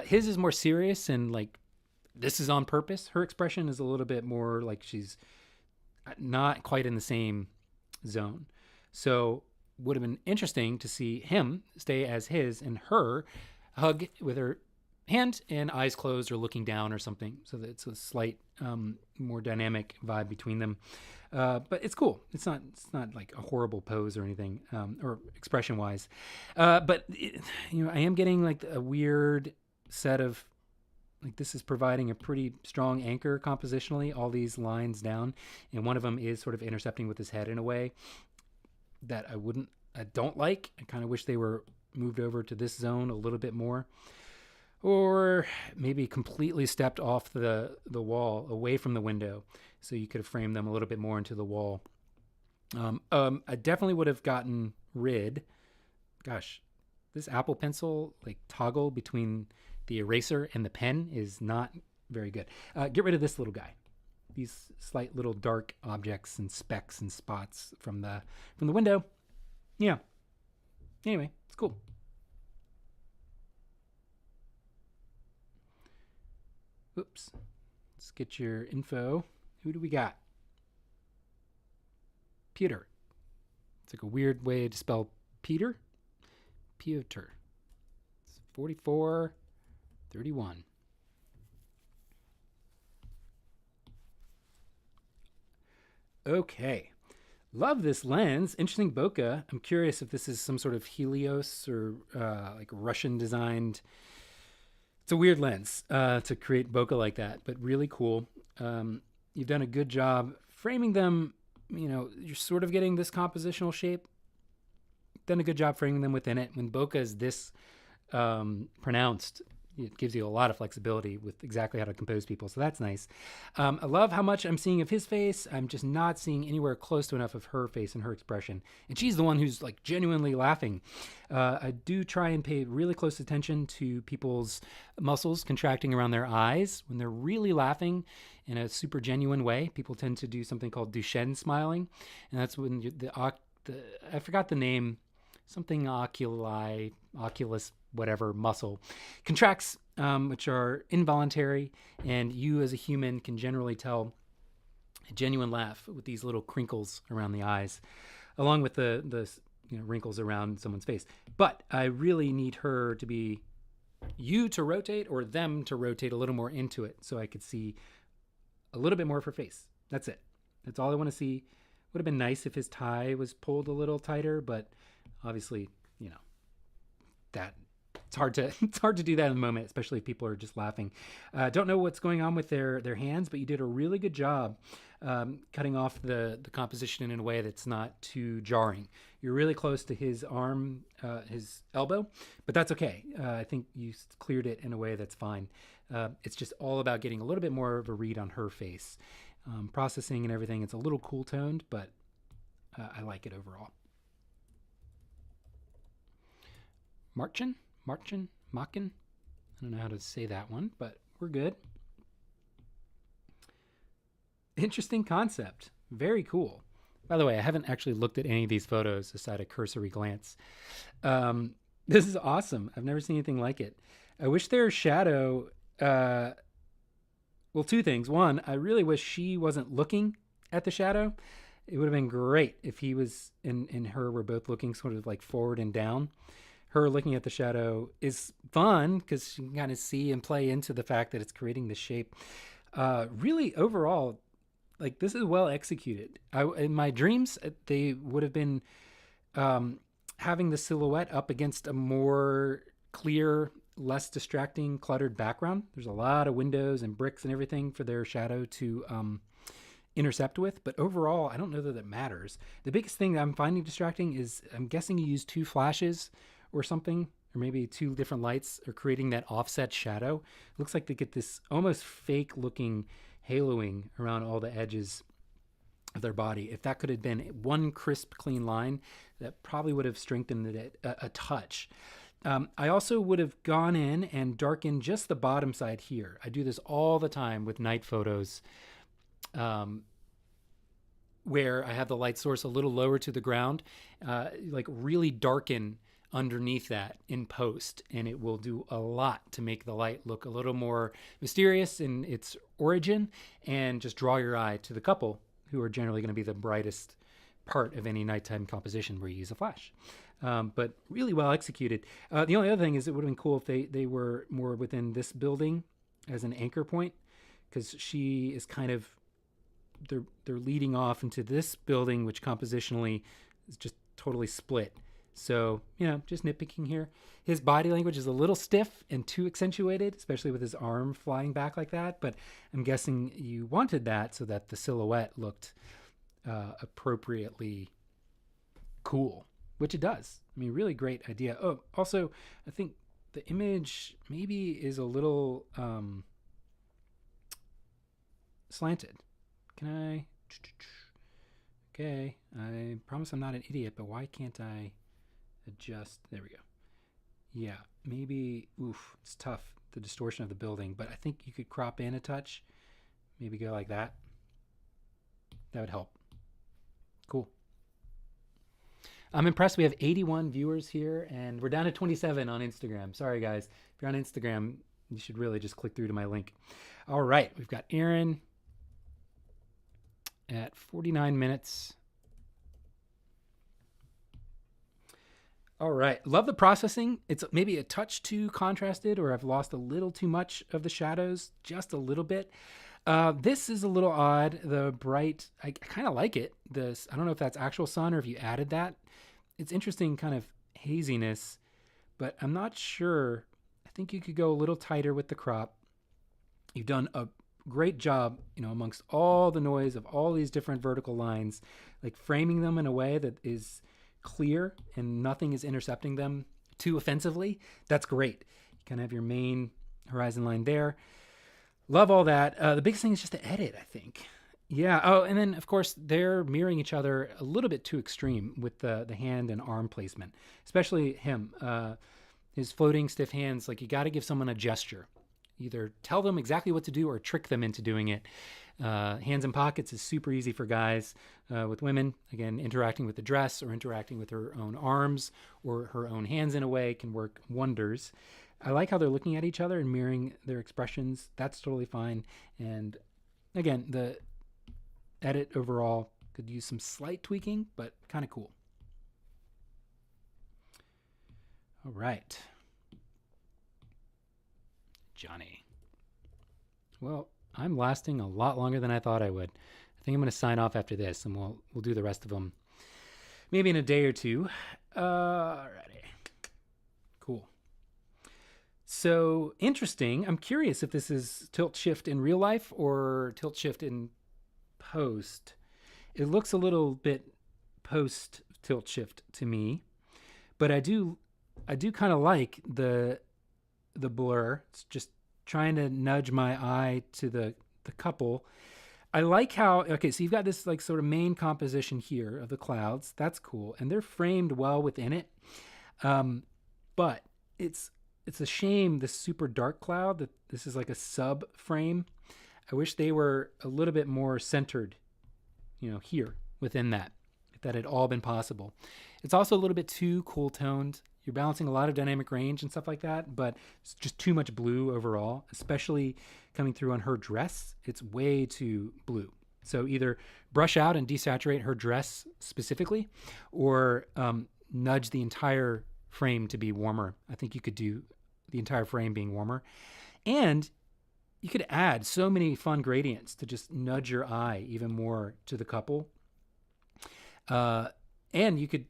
His is more serious and this is on purpose. Her expression is a little bit more like she's not quite in the same zone. So would have been interesting to see him stay as his and her hug with her hand and eyes closed or looking down or something. So that it's a slight, more dynamic vibe between them. But it's cool. It's not like a horrible pose or anything, or expression wise. But I am getting a weird set of, this is providing a pretty strong anchor compositionally, all these lines down. And one of them is sort of intercepting with his head in a way that I don't like. I kind of wish they were moved over to this zone a little bit more, or maybe completely stepped off the wall away from the window. So you could have framed them a little bit more into the wall. I definitely would have gotten rid, this Apple Pencil toggle between the eraser and the pen is not very good. Get rid of this little guy. These slight little dark objects and specks and spots from the window. Yeah. Anyway, it's cool. Oops. Let's get your info. Who do we got? Piotr. It's a weird way to spell Peter. Piotr. It's 4431. Okay. Love this lens. Interesting bokeh. I'm curious if this is some sort of Helios or like Russian designed. It's a weird lens to create bokeh like that, but really cool. You've done a good job framing them. You know, you're sort of getting this compositional shape. Done a good job framing them within it. When bokeh is this pronounced, it gives you a lot of flexibility with exactly how to compose people. So that's nice. I love how much I'm seeing of his face. I'm just not seeing anywhere close to enough of her face and her expression. And she's the one who's like genuinely laughing. I do try and pay really close attention to people's muscles contracting around their eyes when they're really laughing in a super genuine way. People tend to do something called Duchenne smiling. And that's when I forgot the name, something oculus, whatever muscle contracts, which are involuntary, and you as a human can generally tell a genuine laugh with these little crinkles around the eyes, along with the wrinkles around someone's face. But I really need her to be you to rotate or them to rotate a little more into it so I could see a little bit more of her face. That's it. That's all I want to see. Would have been nice if his tie was pulled a little tighter, but obviously, that it's hard to do that in the moment, especially if people are just laughing. Don't know what's going on with their hands, but you did a really good job cutting off the composition in a way that's not too jarring. You're really close to his arm, his elbow, but that's okay. I think you cleared it in a way that's fine. It's just all about getting a little bit more of a read on her face. Processing and everything, it's a little cool toned, but I like it overall. Marchin? I don't know how to say that one, but we're good. Interesting concept. Very cool. By the way, I haven't actually looked at any of these photos aside a cursory glance. This is awesome. I've never seen anything like it. I wish their shadow... well, two things. One, I really wish she wasn't looking at the shadow. It would have been great if he was and her were both looking sort of like forward and down. Her looking at the shadow is fun because you can kind of see and play into the fact that it's creating the shape. Really, overall, like this is well executed. In my dreams, they would have been having the silhouette up against a more clear, less distracting, cluttered background. There's a lot of windows and bricks and everything for their shadow to intercept with, but overall, I don't know that matters. The biggest thing that I'm finding distracting is I'm guessing you use two flashes or something, or maybe two different lights are creating that offset shadow. It looks like they get this almost fake looking haloing around all the edges of their body. If that could have been one crisp, clean line, that probably would have strengthened it a touch. I also would have gone in and darkened just the bottom side here. I do this all the time with night photos, where I have the light source a little lower to the ground, like really darken underneath that in post, and it will do a lot to make the light look a little more mysterious in its origin and just draw your eye to the couple, who are generally going to be the brightest part of any nighttime composition where you use a flash. But really well executed. The only other thing is it would have been cool if they were more within this building as an anchor point, because she is kind of, they're leading off into this building, which compositionally is just totally split. So, just nitpicking here. His body language is a little stiff and too accentuated, especially with his arm flying back like that. But I'm guessing you wanted that so that the silhouette looked appropriately cool, which it does. I mean, really great idea. Oh, also, I think the image maybe is a little slanted. Can I? Okay, I promise I'm not an idiot, but why can't I adjust? There we go. Yeah, maybe, it's tough, the distortion of the building, but I think you could crop in a touch. Maybe go like that. That would help. Cool. I'm impressed. We have 81 viewers here, and we're down to 27 on Instagram. Sorry, guys. If you're on Instagram, you should really just click through to my link. All right, we've got Aaron at 49 minutes. All right, love the processing. It's maybe a touch too contrasted, or I've lost a little too much of the shadows, just a little bit. This is a little odd. The bright, I kind of like it. This, I don't know if that's actual sun or if you added that. It's interesting kind of haziness, but I'm not sure. I think you could go a little tighter with the crop. You've done a great job, amongst all the noise of all these different vertical lines, like framing them in a way that is clear and nothing is intercepting them too offensively. That's great. You kind of have your main horizon line there. Love all that. The biggest thing is just the edit, I think. Yeah. Oh, and then of course they're mirroring each other a little bit too extreme with the hand and arm placement, especially him. His floating stiff hands, like you got to give someone a gesture. Either tell them exactly what to do or trick them into doing it. Hands in pockets is super easy for guys. With women, again, interacting with the dress or interacting with her own arms or her own hands in a way can work wonders. I like how they're looking at each other and mirroring their expressions. That's totally fine. And again, the edit overall could use some slight tweaking, but kind of cool. All right. Johnny. Well, I'm lasting a lot longer than I thought I would. I think I'm going to sign off after this, and we'll do the rest of them maybe in a day or two. Alrighty. Cool. So interesting. I'm curious if this is tilt shift in real life or tilt shift in post. It looks a little bit post tilt shift to me, but I do kind of like the blur. It's just trying to nudge my eye to the couple. I like how, okay, so you've got this like sort of main composition here of the clouds. That's cool. And they're framed well within it. But it's a shame, this super dark cloud, that this is like a sub frame. I wish they were a little bit more centered, here within that, if that had all been possible. It's also a little bit too cool toned. You're balancing a lot of dynamic range and stuff like that, but it's just too much blue overall, especially coming through on her dress. It's way too blue. So either brush out and desaturate her dress specifically, or nudge the entire frame to be warmer. I think you could do the entire frame being warmer. And you could add so many fun gradients to just nudge your eye even more to the couple. And you could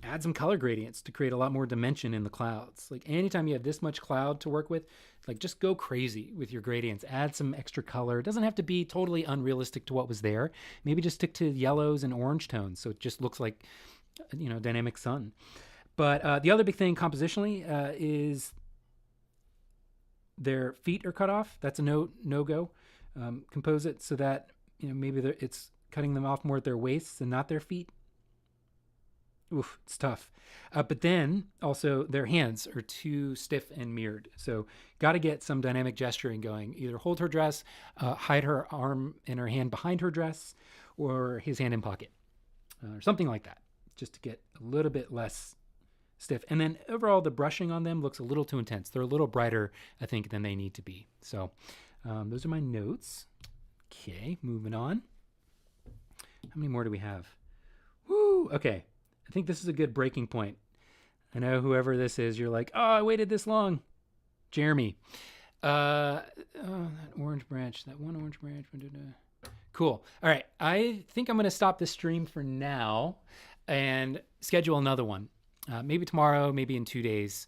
add some color gradients to create a lot more dimension in the clouds. Like anytime you have this much cloud to work with, like just go crazy with your gradients. Add some extra color. It doesn't have to be totally unrealistic to what was there. Maybe just stick to yellows and orange tones so it just looks like, dynamic sun. But the other big thing compositionally is their feet are cut off. That's a no-go. Compose it so that maybe it's cutting them off more at their waists and not their feet. Oof, it's tough. But then also their hands are too stiff and mirrored. So got to get some dynamic gesturing going. Either hold her dress, hide her arm and her hand behind her dress, or his hand in pocket, or something like that, just to get a little bit less stiff. And then overall, the brushing on them looks a little too intense. They're a little brighter, I think, than they need to be. So those are my notes. Okay, moving on. How many more do we have? Woo, okay. I think this is a good breaking point. I know whoever this is, you're like, oh, I waited this long. Jeremy. That orange branch, that one orange branch. Cool. All right. I think I'm going to stop this stream for now and schedule another one. Maybe tomorrow, maybe in 2 days.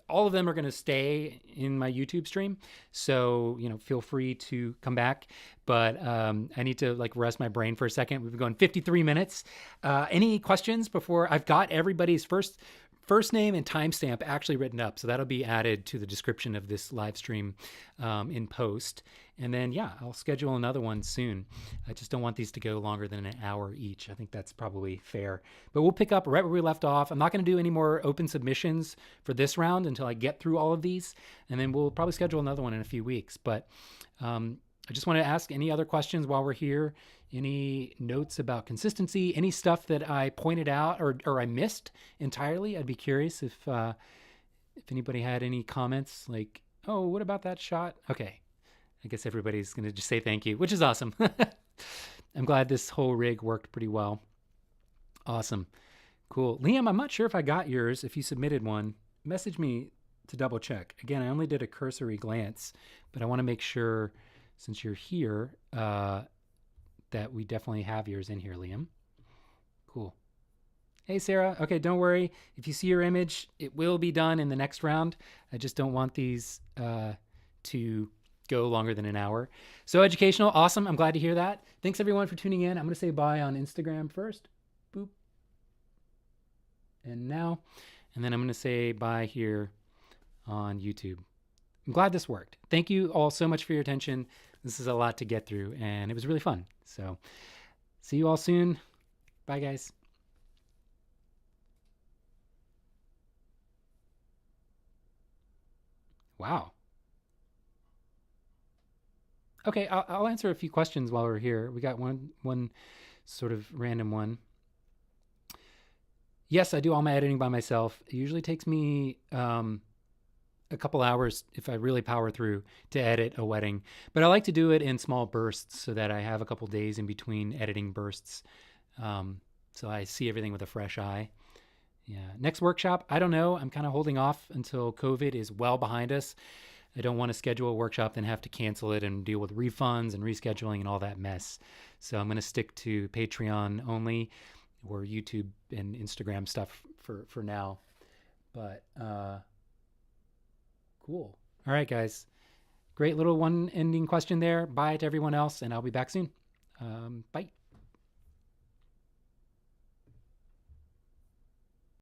All of them are going to stay in my YouTube stream. So, feel free to come back. But I need to rest my brain for a second. We've been going 53 minutes. Any questions before? I've got everybody's first name and timestamp actually written up. So that'll be added to the description of this live stream in post. And then, I'll schedule another one soon. I just don't want these to go longer than an hour each. I think that's probably fair. But we'll pick up right where we left off. I'm not going to do any more open submissions for this round until I get through all of these. And then we'll probably schedule another one in a few weeks. But I just want to ask any other questions while we're here. Any notes about consistency, any stuff that I pointed out or I missed entirely? I'd be curious if anybody had any comments like, oh, what about that shot? Okay. I guess everybody's going to just say thank you, which is awesome. I'm glad this whole rig worked pretty well. Awesome. Cool. Liam, I'm not sure if I got yours. If you submitted one, message me to double check. Again, I only did a cursory glance, but I want to make sure since you're here, that we definitely have yours in here, Liam. Cool. Hey, Sarah. Okay, don't worry. If you see your image, it will be done in the next round. I just don't want these to go longer than an hour. So educational, awesome. I'm glad to hear that. Thanks, everyone, for tuning in. I'm going to say bye on Instagram first. Boop. And now. And then I'm going to say bye here on YouTube. I'm glad this worked. Thank you all so much for your attention. This is a lot to get through, and it was really fun. So see you all soon. Bye, guys. Wow. Okay, I'll answer a few questions while we're here. We got one sort of random one. Yes, I do all my editing by myself. It usually takes me a couple hours if I really power through to edit a wedding, but I like to do it in small bursts so that I have a couple days in between editing bursts, so I see everything with a fresh eye. Yeah, next workshop, I don't know. I'm kind of holding off until COVID is well behind us. I don't want to schedule a workshop then have to cancel it and deal with refunds and rescheduling and all that mess. So I'm going to stick to Patreon only or YouTube and Instagram stuff for now. But cool. All right, guys. Great little one ending question there. Bye to everyone else, and I'll be back soon. Bye.